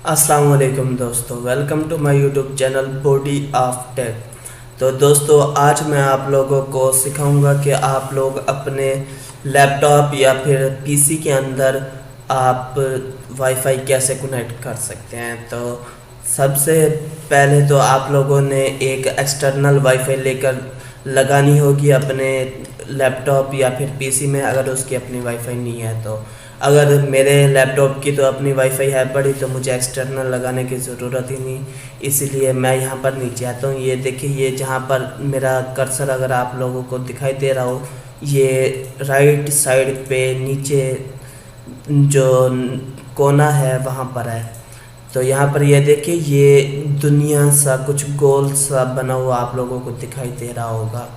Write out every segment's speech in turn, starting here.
अस्सलाम वालेकुम दोस्तों, welcome to my YouTube channel body of tech. तो दोस्तों, आज मैं आप लोगों को सिखाऊंगा कि आप लोग अपने लैपटॉप या फिर पीसी के अंदर आप वाईफाई कैसे कनेक्ट कर सकते हैं। तो सबसे पहले तो आप लोगों ने एक एक्सटर्नल वाईफाई लेकर लगानी होगी अपने लैपटॉप या फिर पीसी में, अगर उसकी अपनी वाईफाई नहीं है तो। अगर मेरे लैपटॉप की तो अपनी वाईफाई है बड़ी, तो मुझे एक्सटर्नल लगाने की ज़रूरत ही नहीं, इसीलिए मैं यहाँ पर नीचे आता हूँ। ये देखिए, ये जहाँ पर मेरा कर्सर अगर आप लोगों को दिखाई दे रहा हो, ये राइट साइड पे नीचे जो कोना है वहाँ पर है। तो यहाँ पर ये देखिए, ये दुनिया सा कुछ गोल सा बना हुआ आप लोगों को दिखाई दे रहा होगा,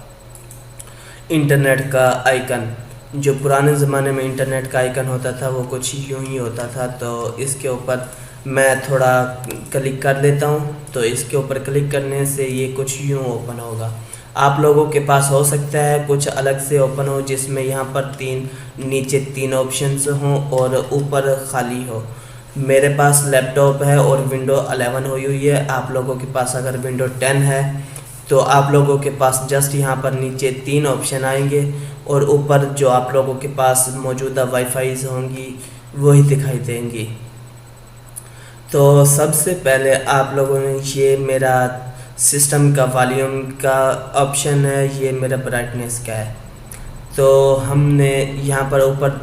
इंटरनेट का आइकन। जो पुराने ज़माने में इंटरनेट का आइकन होता था वो कुछ यूँ ही होता था। तो इसके ऊपर मैं थोड़ा क्लिक कर लेता हूँ, तो इसके ऊपर क्लिक करने से ये कुछ यूँ ओपन होगा। आप लोगों के पास हो सकता है कुछ अलग से ओपन हो, जिसमें यहाँ पर नीचे तीन ऑप्शंस हों और ऊपर खाली हो। मेरे पास लैपटॉप है और विंडो 11 हुई है। आप लोगों के पास अगर विंडो 10 है तो आप लोगों के पास जस्ट यहाँ पर नीचे तीन ऑप्शन आएंगे और ऊपर जो आप लोगों के पास मौजूदा वाईफाई होंगी वही दिखाई देंगी। तो सबसे पहले आप लोगों ने, ये मेरा सिस्टम का वॉल्यूम का ऑप्शन है, ये मेरा ब्राइटनेस का है। तो हमने यहाँ पर ऊपर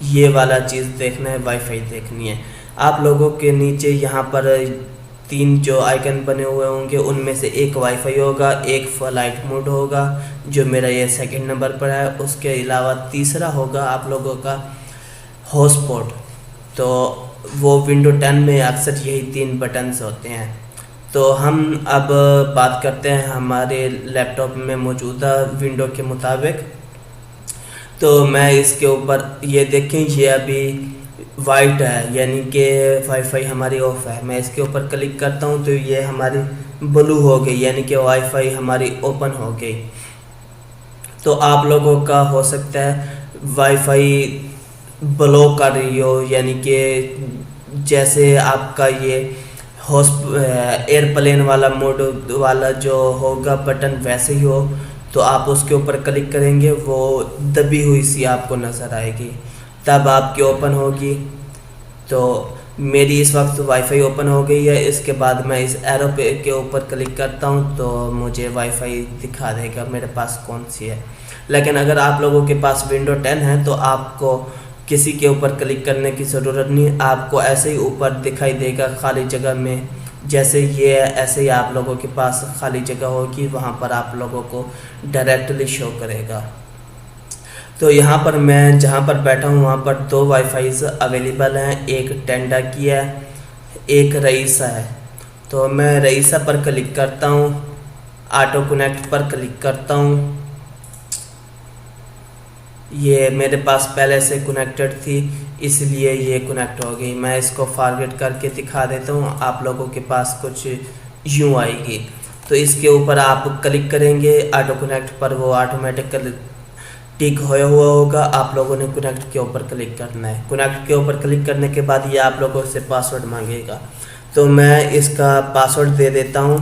ये वाला चीज़ देखना है, वाईफाई देखनी है। आप लोगों के नीचे यहाँ पर तीन जो आइकन बने हुए होंगे, उनमें से एक वाईफाई होगा, एक फ्लाइट मोड होगा जो मेरा ये सेकंड नंबर पर है। उसके अलावा तीसरा होगा आप लोगों का हॉटस्पॉट। तो वो विंडो 10 में अक्सर यही तीन बटन्स होते हैं। तो हम अब बात करते हैं हमारे लैपटॉप में मौजूदा विंडो के मुताबिक। तो मैं इसके ऊपर, ये देखें, ये अभी वाइट है, यानी कि वाईफाई हमारी ऑफ है। मैं इसके ऊपर क्लिक करता हूँ तो ये हमारी ब्लू हो गई, यानी कि वाईफाई हमारी ओपन हो गई। तो आप लोगों का हो सकता है वाईफाई ब्लॉक कर रही हो, यानी कि जैसे आपका ये एयरप्लेन वाला मोड वाला जो होगा बटन वैसे ही हो, तो आप उसके ऊपर क्लिक करेंगे, वो दबी हुई सी आपको नज़र आएगी, तब आपकी ओपन होगी। तो मेरी इस वक्त वाईफाई ओपन हो गई है। इसके बाद मैं इस एरो पे के ऊपर क्लिक करता हूँ तो मुझे वाईफाई दिखा देगा मेरे पास कौन सी है। लेकिन अगर आप लोगों के पास विंडो 10 है तो आपको किसी के ऊपर क्लिक करने की ज़रूरत नहीं, आपको ऐसे ही ऊपर दिखाई देगा खाली जगह में। जैसे ये है, ऐसे ही आप लोगों के पास खाली जगह होगी, वहाँ पर आप लोगों को डायरेक्टली शो करेगा। तो यहाँ पर मैं जहाँ पर बैठा हूँ वहाँ पर दो वाईफाईज अवेलेबल हैं, एक टेंडा की है, एक रईसा है। तो मैं रईसा पर क्लिक करता हूँ, ऑटो कनेक्ट पर क्लिक करता हूँ। ये मेरे पास पहले से कनेक्टेड थी, इसलिए ये कनेक्ट हो गई। मैं इसको फॉरवर्ड करके दिखा देता हूँ, आप लोगों के पास कुछ यूँ आएगी। तो इसके ऊपर आप क्लिक करेंगे ऑटो कनेक्ट पर, वो ऑटोमेटिकली टिक होया हुआ होगा। आप लोगों ने कनेक्ट के ऊपर क्लिक करना है। कनेक्ट के ऊपर क्लिक करने के बाद ये आप लोगों से पासवर्ड मांगेगा, तो मैं इसका पासवर्ड दे देता हूँ।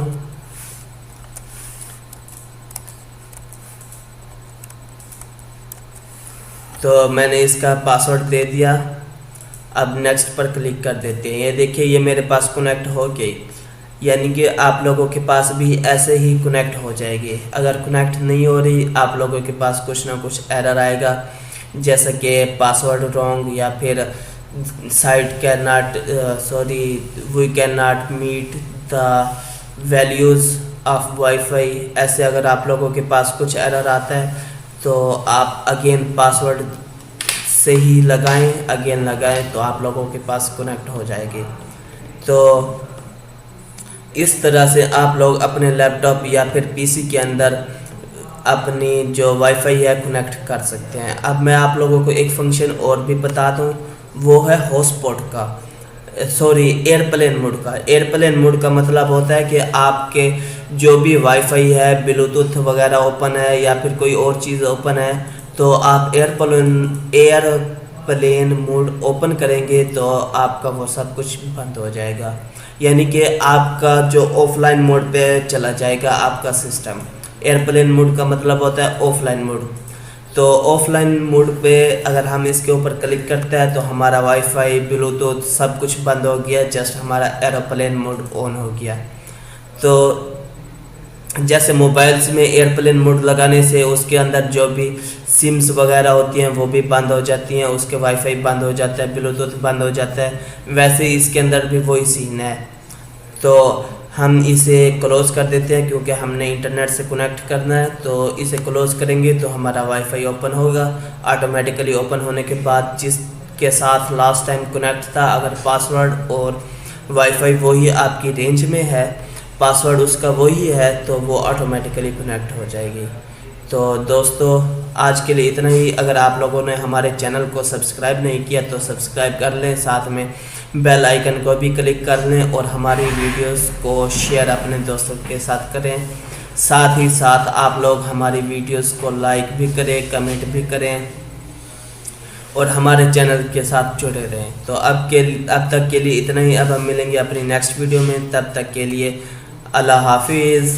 तो मैंने इसका पासवर्ड दे दिया। अब नेक्स्ट पर क्लिक कर देते हैं। ये देखिए, ये मेरे पास कनेक्ट हो गई, यानी कि आप लोगों के पास भी ऐसे ही कनेक्ट हो जाएगी। अगर कनेक्ट नहीं हो रही, आप लोगों के पास कुछ ना कुछ एरर आएगा, जैसे कि पासवर्ड रॉन्ग, या फिर site can not we can not meet the values of wifi. ऐसे अगर आप लोगों के पास कुछ एरर आता है तो आप अगेन पासवर्ड से ही लगाएं, अगेन लगाएं, तो आप लोगों के पास कनेक्ट हो जाएगी। तो इस तरह से आप लोग अपने लैपटॉप या फिर पीसी के अंदर अपनी जो वाईफाई है कनेक्ट कर सकते हैं। अब मैं आप लोगों को एक फंक्शन और भी बता दूं, वो है हॉटस्पॉट का, एयरप्लेन मोड का। एयरप्लेन मोड का मतलब होता है कि आपके जो भी वाईफाई है, ब्लूटूथ वगैरह ओपन है या फिर कोई और चीज़ ओपन है, तो आप प्लेन मोड ओपन करेंगे तो आपका वो सब कुछ बंद हो जाएगा, यानी कि आपका जो ऑफलाइन मोड पे चला जाएगा आपका सिस्टम। एयरप्लेन मोड का मतलब होता है ऑफलाइन मोड। तो ऑफलाइन मोड पे अगर हम इसके ऊपर क्लिक करते हैं तो हमारा वाईफाई, ब्लूटूथ सब कुछ बंद हो गया, जस्ट हमारा एरोप्लेन मोड ऑन हो गया। तो जैसे मोबाइल्स में एयरप्लेन मोड लगाने से उसके अंदर जो भी सिम्स वगैरह होती हैं वो भी बंद हो जाती हैं, उसके वाईफाई बंद हो जाता है, ब्लूटूथ बंद हो जाता है, वैसे ही इसके अंदर भी वही सीन है। तो हम इसे क्लोज़ कर देते हैं क्योंकि हमने इंटरनेट से कनेक्ट करना है। तो इसे क्लोज़ करेंगे तो हमारा वाईफाई ओपन होगा। ऑटोमेटिकली ओपन होने के बाद जिसके साथ लास्ट टाइम कनेक्ट था, अगर पासवर्ड और वाईफाई वही आपकी रेंज में है, पासवर्ड उसका वही है, तो वो ऑटोमेटिकली कनेक्ट हो जाएगी। तो दोस्तों आज के लिए इतना ही। अगर आप लोगों ने हमारे चैनल को सब्सक्राइब नहीं किया तो सब्सक्राइब कर लें, साथ में बेल आइकन को भी क्लिक कर लें और हमारी वीडियोस को शेयर अपने दोस्तों के साथ करें। साथ ही साथ आप लोग हमारी वीडियोस को लाइक भी करें, कमेंट भी करें और हमारे चैनल के साथ जुड़े रहें। तो अब तक के लिए इतना ही। अब हम मिलेंगे अपनी नेक्स्ट वीडियो में, तब तक के लिए अल्लाह हाफिज़।